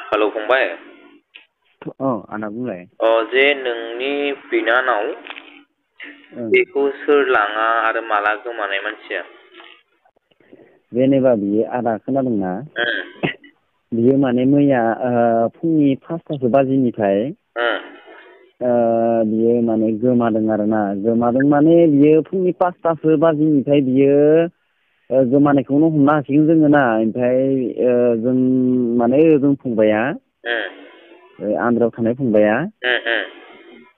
Hello फंबाय। आना बुंलाय। जे नोंनि बिनानाव ओं बेखौ सोर लाङा आरो माला गोमानाय मानसिया? जेनेबा बियो आदा खोनादोंना? उम बियो माने मैया फुंनि 5:00 बाजिनिफ्राय बियो माने गोमादों आरोना गोमादों माने बियो फुंनि 5:00 बाजिनिफ्राय बियो गोमानायखौनो हमनो हासिगोन जोङो ना ओमफ्राय जों माने जों फंबाया आन्ध्रायाव थानाय फंबाया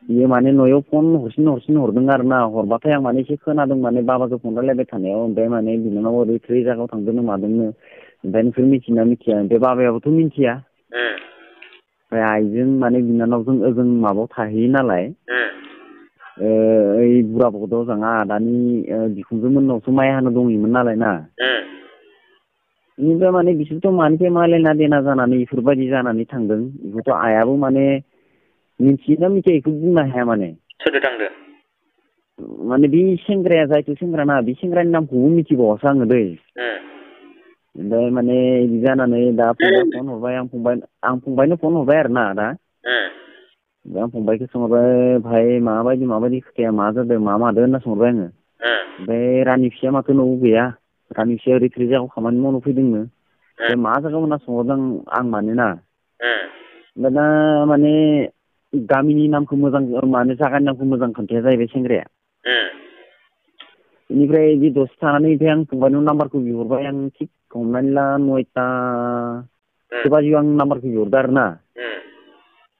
बियो माने न'आव फन हरसिन हरदों आरोना हरबाथाय आं माने एसे खोनादों माने बाबाजों फन रायलायबाय थानायाव ओमफ्राय माने बिनानाव ओरै थोरै जायगायाव थांदोंनो मादोंनो ओमफ्राय नोंसोर मिथियोना मिथिया ओमफ्राय बाबायाबोथ' मिथिया ओमफ्राय आइजों माने बिनानावजों ओजों माबायाव थाहैयो नालाय ओइ बुरा बगदाव जोंहा आदानि बिखुनजो मोननावसो माइ हानो दंहैयोमोन नालाय ना बेनिफ्राय माने बिसोरथ' मानिफ्राय मा लेना देना जानानै बेफोरबायदि जानानै थांदों बेखौथ' आइयाबो माने मिथियोना मिथिया बेखौ बुंनो हाया माने सोरदो थांदो? माने बे सेंग्राया जायथ' सेंग्रा ना बे सेंग्रानि नामखौबो मिथिबावासो आङो दै ओमफ्राय माने बिदि जानानै दा फंबाया फन हरबाय आं फंबायनो फन हरबाय आरोना दा आं फंबायखौ सोंहरबाय भाइ माबायदि खोथाया मा जादों मा मादों होनना सोंहरबाय आङो ओमफ्राय रानि फिसाया माथो न'आव गैया रानि फिसाया ओरै थोरै जायगायाव खामानि मावनो फैदोंनो बे मा जायगायाव होनना सोंहरदों आं मानोना ओमफ्राय दा माने गामिनि नामखौ मोजां माने जायगानि नामखौ मोजां खोन्थाया जाहैबाय सेंग्राया बेनिफ्राय बे दसे थानानै ओमफ्राय आं फंबायनाव नाम्बारखौ बिहरबाय आं थिग हमनानै ला 9:00 बाजियाव आं नाम्बारखौ बिहरदों आरोना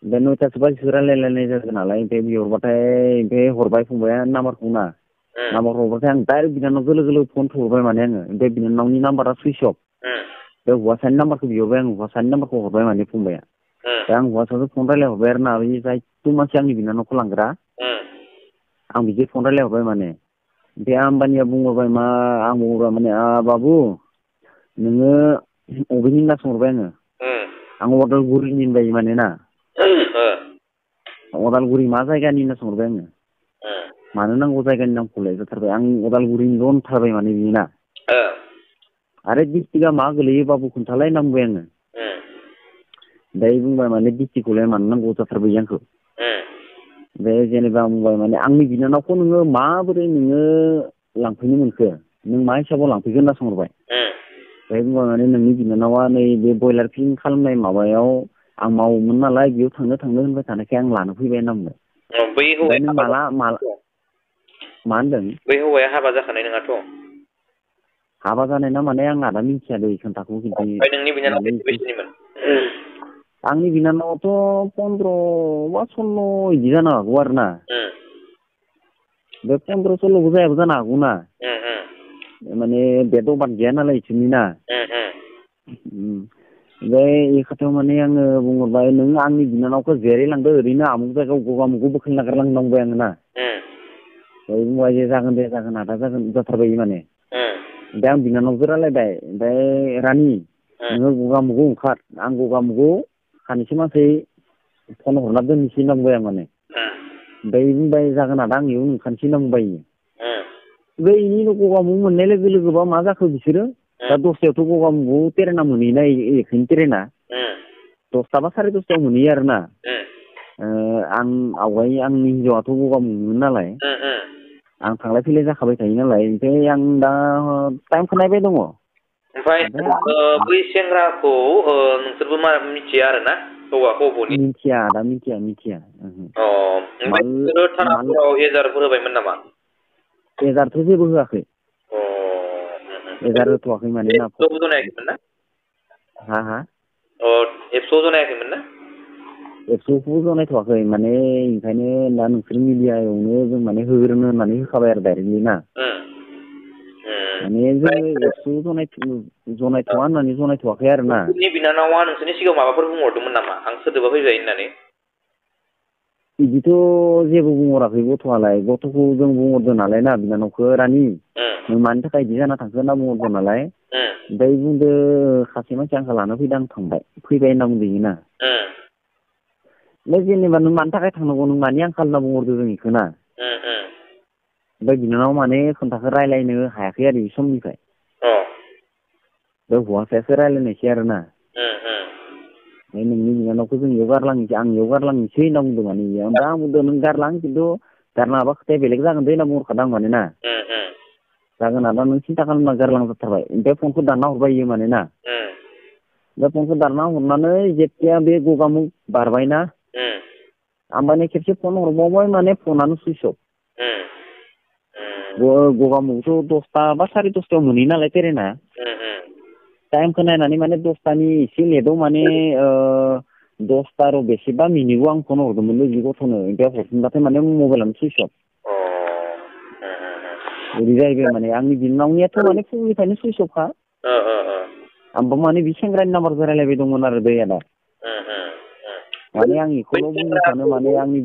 ओमफ्राय 9:00 बाजिसो रायलायलायनाय जादों नालाय ओमफ्राय बिहरबाथाय ओमफ्राय हरबाय फंबाया नाम्बारखौ ना नाम्बारखौ हरबाथाय आं डाइरेक्ट बिनानाव लोगो फन थुहरबाय माने आङो ओमफ्राय बिनानावनि नाम्बारा सुइस अफ बे हौवासानि नाम्बारखौ बिहरबाय आं हौवासानि नाम्बारखौ हरबाय माने फंबाया दा आं हौवासाजों फन रायलायहरबाय आरोना बे जायथु मानसि आंनि बिनानावखौ लांग्रा आं बिदि फन रायलायहरबाय माने ओमफ्राय होमबानिया बुंहरबाय आं बुंहरबाय माने बाबु नोङो अबेनि होनना सोंहरबाय आङो अदालगुरिनि होनबाय माने ना अदालगुरि मा जायगानि होनना सोंहरबाय आङो मानो नांगौ जायगानि नामखौलाय जाथारबाय आं अदालगुरिनिल' होनथारबाय माने बियो ना आरो डिस्ट्रिक्टआ मा गोलैयो बाबु खोन्थालाय होनना बुंबाय आङो ओमफ्राय बुंबाय माने डिस्ट्रिक्टखौलाय मानो नांगौ जाथारबाय आंखौ ओमफ्राय जेनेबा आं बुंबाय माने आंनि बिनानावखौ नोङो माबोरै नोङो लांफैनो मोनखो नों मा हिसाबाव लांफैगोन होनना सोंहरबाय ओमफ्राय बुंबाय माने नोंनि बिनानावा नै बे बयलार फिल्म खालामनाय माबायाव आं मावोमोन नालाय बेयाव थांनो होनबाय थानायखाय आं लानो फैबाय होनना बुंबाय ओमफ्राय नों माला मा होनदों बै हौवाया हाबा जाखानाय नङाथ' हाबा जानाय ना माने आं आदा मिथिया दै खोन्थाखौ खिन्थु ओमफ्राय नोंनि बिनानाव बेसे बैसोनिमोन आंनि बिनानावथ' 15 बा 16 बिदि जानो हागौ आरो ना बे 15-16 जायाबो जानो हागौ ना माने डेट अफ बार्थ गैया नालाय इसोरनि ना ओमफ्राय बे खोथायाव माने आङो बुंहरबाय नों आंनि बिनानावखौ जेरै लांदो ओरैनो आमुक जायगायाव गगामुगआव बोखांना नागारलांना बुंबाय आङो ना ओमफ्राय बुंबाय जे जागोन दे जागोन आदा जागोन जाथारबाय माने ओमफ्राय आं बिनानावजों रायलायबाय ओमफ्राय रानि नोङो गगामुगआव ओंखार आं गगामुगआव सानैसो मानसि फन हरना दोननोसै होनना बुंबाय आं माने ओमफ्राय बुंबाय जागोन आदा आं इयावनो ओंखारनोसै होनना बुंबाय ओमफ्राय इनि गगामुग मोननाय लोगो लोगोबा मा जाखो बिसोरो दा दसथायावथ' गगामुगआव ट्रेना मोनहैयोना एखैनो ट्रेना 10ता बा 10:30 मोनहैयो आरोना आं आवगाय आंनि हिनजावाथ' गगामुगनिमोन नालाय आं थांलाय फैलाय जाखाबाय थायो नालाय ओमफ्राय आं दा टाइमखौ नायबाय दङ ओमफ्राय बै सेंग्राखौ नोंसोरबो मा मिथिया आरोना हौवाखौ बबेनि मिथिया आदा मिथिया ओमफ्राय नोंसोरो थानाफोराव एजारफोर होबायमोन नामा एजारथ' जेबो होआखै एजार होथ'वाखै माने ना जनायाखैमोन ना हा एबसुआव जनायाखैमोन ना एबसुखौबो जनायथ'वाखै माने ओंखायनो दा नोंसोर मिडियायावनो जों माने होग्रोनो होननानै होखाबाय आरो डाइरेक्टलि ना माने जोङो एबसु जनायथ'वा होननानै जनायथ'वाखै आरो ना नोंसोरनि बिनानावा नोंसोरनि सिगाङाव माबाफोर बुंहरदोंमोन नामा आं सोरदोबा फैबाय होननानै बिदिथ' जेबो बुंहराखै गथ'आलाय गथ'खौ जों बुंहरदों नालाय ना बिनानावखौ रानि नों मानि थाखाय बिदि जाना थांखो होनना बुंहरदों नालाय ओमफ्राय बुंदो सासे मानसि आंखौ लानो फैदों आं फैबाय होनना बुंदों इयो ना ओमफ्राय जेनेबा नों मानि थाखाय थांनांगौ नों मानि आंखाल होनना बुंहरदो जों बेखौ ना ओमफ्राय बिनानाव माने खोन्थाखौ रायज्लायनो हायाखै आरो बे समनिफ्राय बे हौवासायासो रायज्लायनायसै आरो ना नोंनि बिनानावखौ जों इयाव गारलांनोसै आं इयाव गारलांनोसै होनना बुंदों माने इयो ओमफ्राय आं बुंदों नों गारलां खिन्थु गारनो हाबा खोथाया बेलेग जागोन दे होनना बुंहरखादों आं माने ना जागोन आदा नों सिन्था खालामना गारलांजाथारबाय ओमफ्राय फनखौ दानना हरबाय इयो माने ना ओमफ्राय फनखौ दानना हरनानै जेथिया बे गगामुग बारबायना आमबानि खेबसे फन हरबावबाय माने फनानो सुइस अफ गगामुगथ' 10ता बा 10:30 मोनहैयो नालाय ट्रेना टाइमखौ नायनानै माने 10तानि एसे लेटआव माने 10ता र' बेसेबा मिनिटआव आं फन हरदोंमोनलै बे गथ'नो ओमफ्राय हरफिनबाथाय माने मबाइलानो सुइस अफ बिदि जाहैबाय माने आंनि बिनानावनियाथ' माने फुंनिफ्रायनो सुइस अफखा आंबो माने बि सेंग्रानि नाम्बारजों रायलायबाय दंमोन आरो दै आदा माने आं इखौल' बुंनो सानो माने आंनि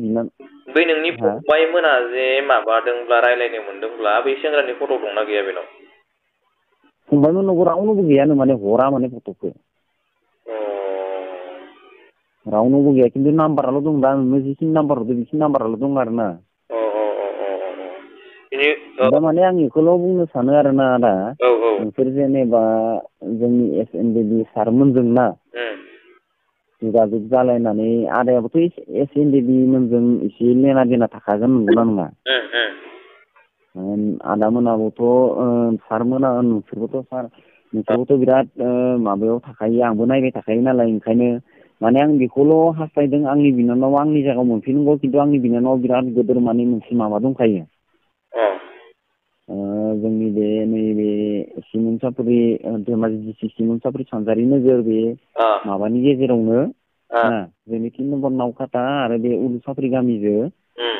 बै नोंनि फंबाय मोना जे माबादोंब्ला रायलायनो मोनदोंब्ला बै सेंग्रानि फट' दंना गैया बेनाव फंबायमोननावबो रावनावबो गैयानो माने हरा माने फट'खौ रावनावबो गैया खिन्थु नाम्बाराल' दं दा नोंनो जिखिनि नाम्बार हरदो बिखिनि नाम्बाराल' दं आरो ना दा माने आं इखौल' बुंनो सानो आरोना आदा नोंसोर जेनेबा जोंनि SNDB सारमोनजों ना जुगाजुग जालायनानै आदायाबोथ' SNDB मोनजों एसे लेना देना थाखागोन नंगौना नङा आदामोनाबोथ' सारमोना नोंसोरबोथ' बिराद माबायाव थाखायो आंबो नायबाय थाखायो नालाय ओंखायनो माने आं बेखौल' हास्थायदों आंनि बिनानावा आंनि जायगायाव मोनफैनांगौ खिन्थु आंनि बिनानावा बिराद गोदोर माने मोनसे माबा दंखायो जोंनि बे नैबे सिमोनसापुरि धेमाजि डिस्ट्रिक्ट सिमोनसापुरि सानजारि नोगोर बे माबानि गेजेरावनो जोंनि 3 नम्बर नावखाता आरो बे उलुसापुरि गामिजों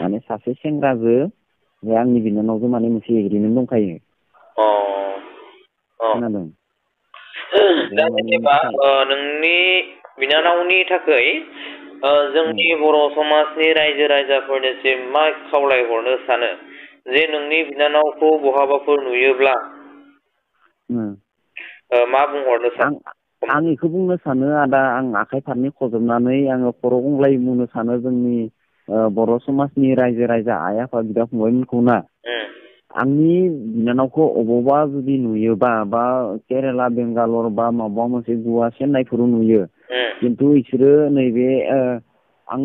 माने सासे सेंग्राजों बे आंनि बिनानावजों माने मोनसे एग्रिमेन्ट दंखायो खोनादों दा जेनेबा नोंनि बिनानावनि थाखाय जोंनि बर' समाजनि रायजो राजाफोरनिसिम मा खावलायहरनो सानो जे नोंनि बिनानावखौ बहाबाफोर नुयोब्ला मा बुंहरनो सानो आं बेखौ बुंनो सानो आदा आं आखाइ फारनै खजबनानै आङो खर' गंग्लाय बुंनो सानो जोंनि बर' समाजनि रायजो राजा आइ आफा बिदा फंबायमोनखौ ना आंनि बिनानावखौ अबावबा जुदि नुयोबा बा केरेला बेंगालर बा माबा मोनसे गवा चेन्नाइफोराव नुयो खिन्थु बिसोरो नैबे आं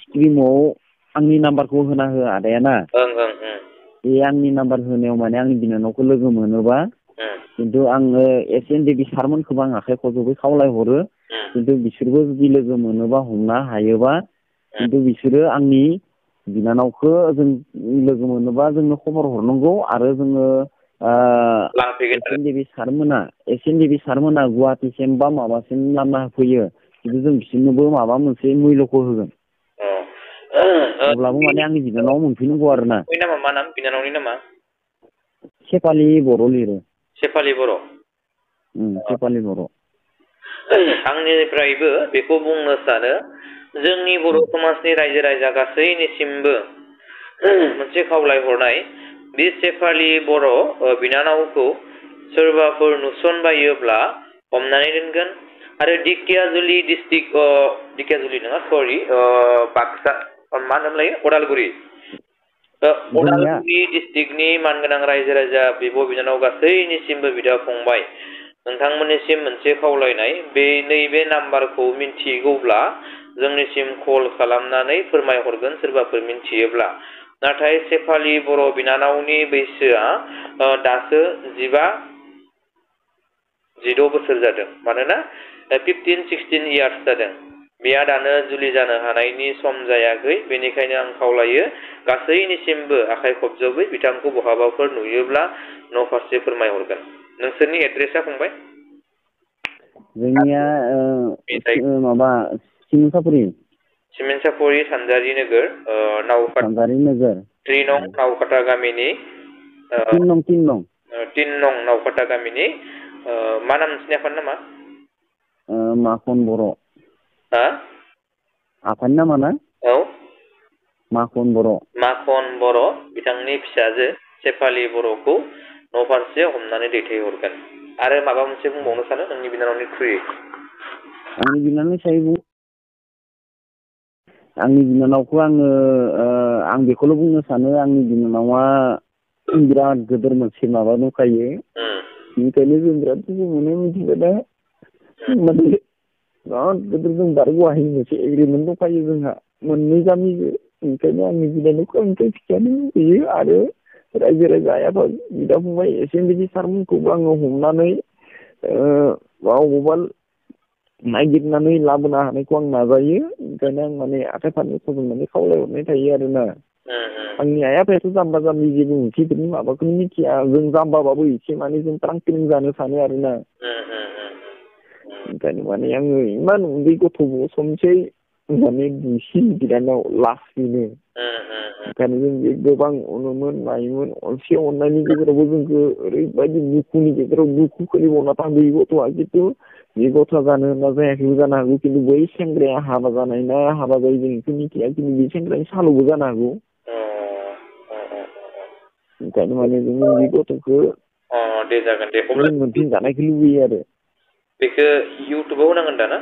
स्क्रिमाव आंनि नाम्बारखौ होना हो आदायाना बे आंनि नाम्बार होनायाव माने आंनि बिनानावखौ लोगो मोनोबा खिन्थु आङो SNDB सारमोनखौबो आं आखाइ खजबै खावलायहरो खिन्थु बिसोरबो जुदि लोगो मोनोबा हमनो हायोबा खिन्थु बिसोरो आंनि बिनानावखौ जों लोगो मोनोबा जोंनो खबर हरनांगौ आरो जोङो SNDB सारमोना गुवाहाटिसिम बा माबासिम लामा होफैयो खिन्थु जों बिसोरनोबो माबा मोनसे मुल्यखौ होगोन अब्लाबो माने आंनि बिनानाव मोनफैनांगौ आरो ना मा नाम बिनानावनि नामा सेफालि बर' लिरो सेफालि बर' सेफालि बर' आंनिफ्रायबो बेखौ बुंनो सानो जोंनि बर' समाजनि रायजो राजा गासैनिसिमबो मोनसे खावलायहरनाय बे सेफालि बर' बिनानावखौ सोरबाफोर नुसनबायोब्ला हमनानै दोनगोन आरो दिकियाजुलि डिस्ट्रिक्ट दिकियाजुलि नङा सरि बाक्सा मा होनोमोनलाय उदालगुरि डिस्ट्रिक्टनि मानगोनां रायजो राजा बिब' बिनानाव गासैनिसिमबो बिदा फंबाय नोंथांमोननिसिम मोनसे खावलायनाय बे नैबे नाम्बारखौ मिन्थिगौब्ला जोंनिसिम कल खालामनानै फोरमायहरगोन सोरबाफोर मिन्थियोब्ला नाथाय सेफालि बर' बिनानावनि बैसोआ दासो 15-16 बोसोर जादों मानोना 15-16 इयार्स जादों बेहा दानो जुलि जानो हानायनि सम जायाखै बेनिखायनो आं खावलायो गासैनिसिमबो आखाइ खबजबै बिथांखौ बहाबाफोर नुयोब्ला न' फारसे फोरमायहरगोन नोंसोरनि एड्रेसा फंबाय जोंनिया माबा सिमेन्सापुरि सानजारि नोगोर सानजारि नोगोर 3 नं नावकाटा गामिनि 3 नं नावकाटा गामिनि मा नाम नोंसिनि आफानि नामा माखन बर' आफानि नामा ना औ माखन बर' बिथांनि फिसाजो सेफालि बर'खौ न' फारसे हमनानै दैथायहरगोन आरो माबा मोनसे बुंबावनो सानो नोंनि बिनानावनि थ्रुयै आंनि बिनानावनि सायाव आंनि बिनानावखौ आं बेखौल' बुंनो सानो आंनि बिनानावा बिराद गोदोर मोनसे माबा दंखायो बेनिखायनो जों बिराद दुखु मोनो मिथिबाय दा माने बिराद गिदिर जों बारग'हायै मोनसे एग्रिमेन्ट दंखायो जोंहा मोननै गामिजों ओंखायनो आंनि बिनानावखौ आंनिफ्राय फिसानो लुबैयो आरो रायजो राजा आफा बिदा फंबाय एसेमब्लि सारमोनखौबो आङो हमनानै बबावबा नागिरनानै लाबोनो हानायखौ आं नाजायो ओंखायनो आं माने आखाइ फारनै फज'नानै खावलायहरनाय थायो आरोना आंनि आइ आफायाथ' जाम्बा जाम्बि जेबो ओंथिफोरनि माबाखौनो मिथिया जों जाम्बाबाबो एसे माने जों ट्रांकिलिं जानो सानो आरोना ओंखायनो माने आङो इमान उन्दै गथ'बो समसै माने दुइसिन बिनानाव लासैनो ओंखायनो जों बे गोबां अनोमोन नायोमोन अनसे अननायनि गेजेरावबो जोंखौ ओरैबायदि दुखुनि गेजेराव दुखु खोलिबावना थांदों गथ'आ खिन्थु बे गथ'आ जानो होनना जायाखैबो जानो हागौ खिन्थु बै सेंग्राया हाबा जानाय ना हाबा जायै जों बेखौ मिथिया खिन्थु बे सेंग्रानि सालुबो जानो हागौ ओंखायनो माने जों बे गथ'खौ दे जागोन दे जों मोनफिनजानायखौ लुबैयो आरो बेखौ इउटुबाव होनांगोन दा ना